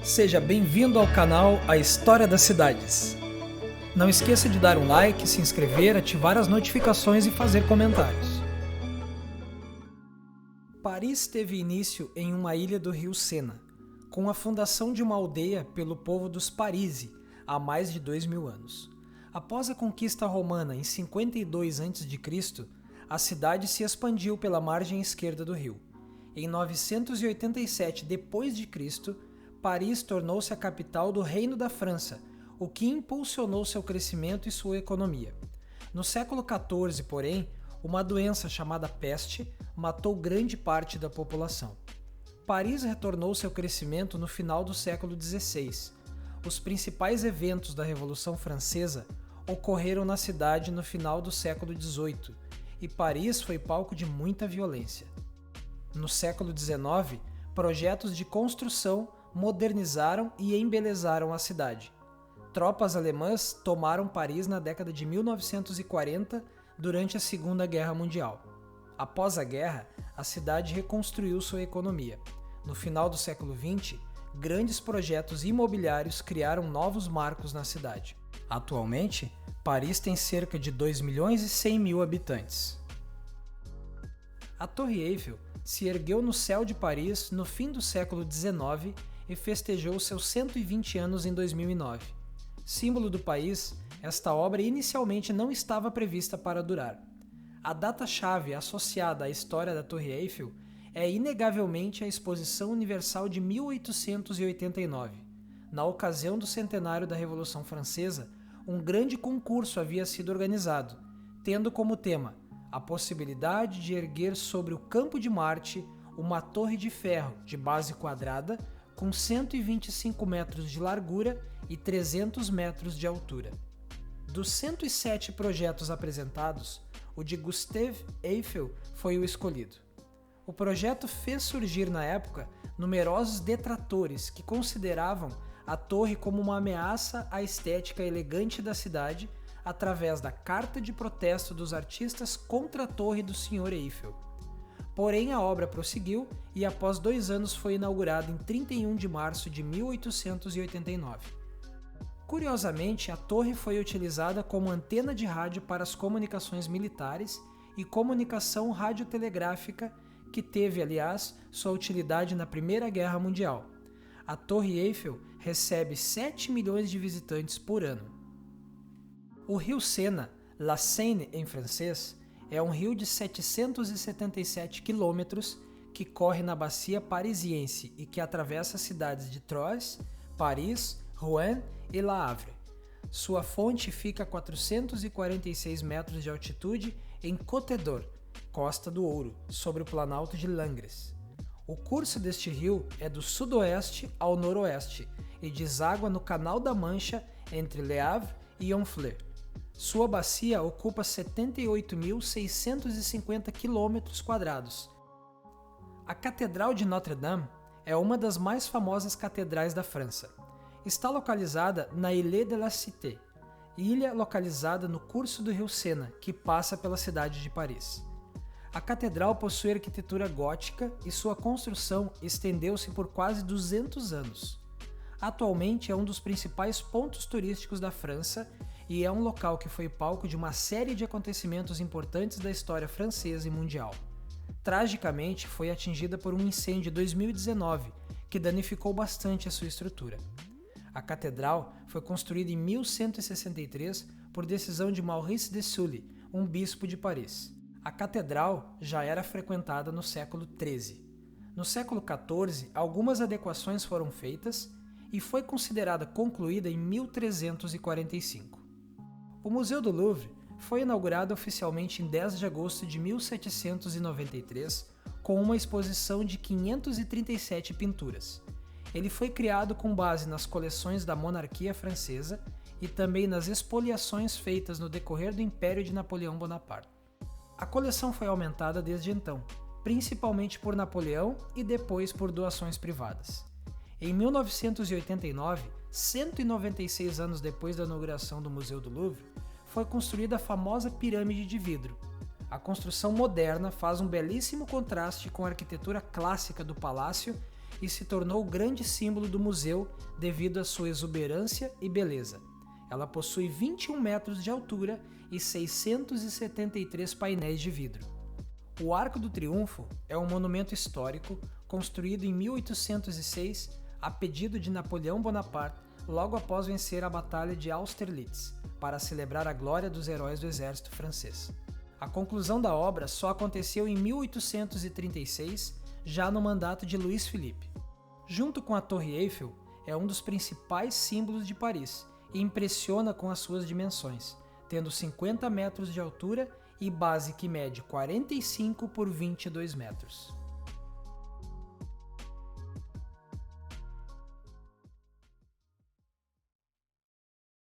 Seja bem-vindo ao canal A História das Cidades. Não esqueça de dar um like, se inscrever, ativar as notificações e fazer comentários. Paris teve início em uma ilha do rio Sena, com a fundação de uma aldeia pelo povo dos Parisi, há mais de 2000 anos. Após a conquista romana em 52 a.C., a cidade se expandiu pela margem esquerda do rio. Em 987 d.C., Paris tornou-se a capital do Reino da França, o que impulsionou seu crescimento e sua economia. No século XIV, porém, uma doença chamada peste matou grande parte da população. Paris retornou seu crescimento no final do século XVI. Os principais eventos da Revolução Francesa ocorreram na cidade no final do século XVIII, e Paris foi palco de muita violência. No século XIX, projetos de construção modernizaram e embelezaram a cidade. Tropas alemãs tomaram Paris na década de 1940 durante a Segunda Guerra Mundial. Após a guerra, a cidade reconstruiu sua economia. No final do século XX, grandes projetos imobiliários criaram novos marcos na cidade. Atualmente, Paris tem cerca de 2.100.000 habitantes. A Torre Eiffel se ergueu no céu de Paris no fim do século XIX e festejou seus 120 anos em 2009. Símbolo do país, esta obra inicialmente não estava prevista para durar. A data-chave associada à história da Torre Eiffel é inegavelmente a Exposição Universal de 1889. Na ocasião do centenário da Revolução Francesa, um grande concurso havia sido organizado, tendo como tema a possibilidade de erguer sobre o Campo de Marte uma torre de ferro de base quadrada com 125 metros de largura e 300 metros de altura. Dos 107 projetos apresentados, o de Gustave Eiffel foi o escolhido. O projeto fez surgir na época numerosos detratores que consideravam a torre como uma ameaça à estética elegante da cidade através da carta de protesto dos artistas contra a torre do Sr. Eiffel. Porém, a obra prosseguiu e após 2 anos foi inaugurada em 31 de março de 1889. Curiosamente, a torre foi utilizada como antena de rádio para as comunicações militares e comunicação radiotelegráfica, que teve, aliás, sua utilidade na Primeira Guerra Mundial. A Torre Eiffel recebe 7 milhões de visitantes por ano. O rio Sena, La Seine em francês, é um rio de 777 quilômetros que corre na bacia parisiense e que atravessa as cidades de Troyes, Paris, Rouen e Le Havre. Sua fonte fica a 446 metros de altitude em Côte d'Or, Costa do Ouro, sobre o planalto de Langres. O curso deste rio é do sudoeste ao noroeste e deságua no Canal da Mancha entre Le Havre e Honfleur. Sua bacia ocupa 78.650 km². A Catedral de Notre-Dame é uma das mais famosas catedrais da França. Está localizada na Île de la Cité, ilha localizada no curso do rio Sena, que passa pela cidade de Paris. A catedral possui arquitetura gótica e sua construção estendeu-se por quase 200 anos. Atualmente é um dos principais pontos turísticos da França e é um local que foi palco de uma série de acontecimentos importantes da história francesa e mundial. Tragicamente, foi atingida por um incêndio em 2019, que danificou bastante a sua estrutura. A catedral foi construída em 1163 por decisão de Maurice de Sully, um bispo de Paris. A catedral já era frequentada no século XIII. No século XIV, algumas adequações foram feitas e foi considerada concluída em 1345. O Museu do Louvre foi inaugurado oficialmente em 10 de agosto de 1793 com uma exposição de 537 pinturas. Ele foi criado com base nas coleções da monarquia francesa e também nas expoliações feitas no decorrer do Império de Napoleão Bonaparte. A coleção foi aumentada desde então, principalmente por Napoleão e depois por doações privadas. Em 1989, 196 anos depois da inauguração do Museu do Louvre, foi construída a famosa Pirâmide de Vidro. A construção moderna faz um belíssimo contraste com a arquitetura clássica do palácio e se tornou o grande símbolo do museu devido à sua exuberância e beleza. Ela possui 21 metros de altura e 673 painéis de vidro. O Arco do Triunfo é um monumento histórico construído em 1806 a pedido de Napoleão Bonaparte logo após vencer a Batalha de Austerlitz, para celebrar a glória dos heróis do exército francês. A conclusão da obra só aconteceu em 1836, já no mandato de Luís Philippe. Junto com a Torre Eiffel, é um dos principais símbolos de Paris e impressiona com as suas dimensões, tendo 50 metros de altura e base que mede 45 por 22 metros.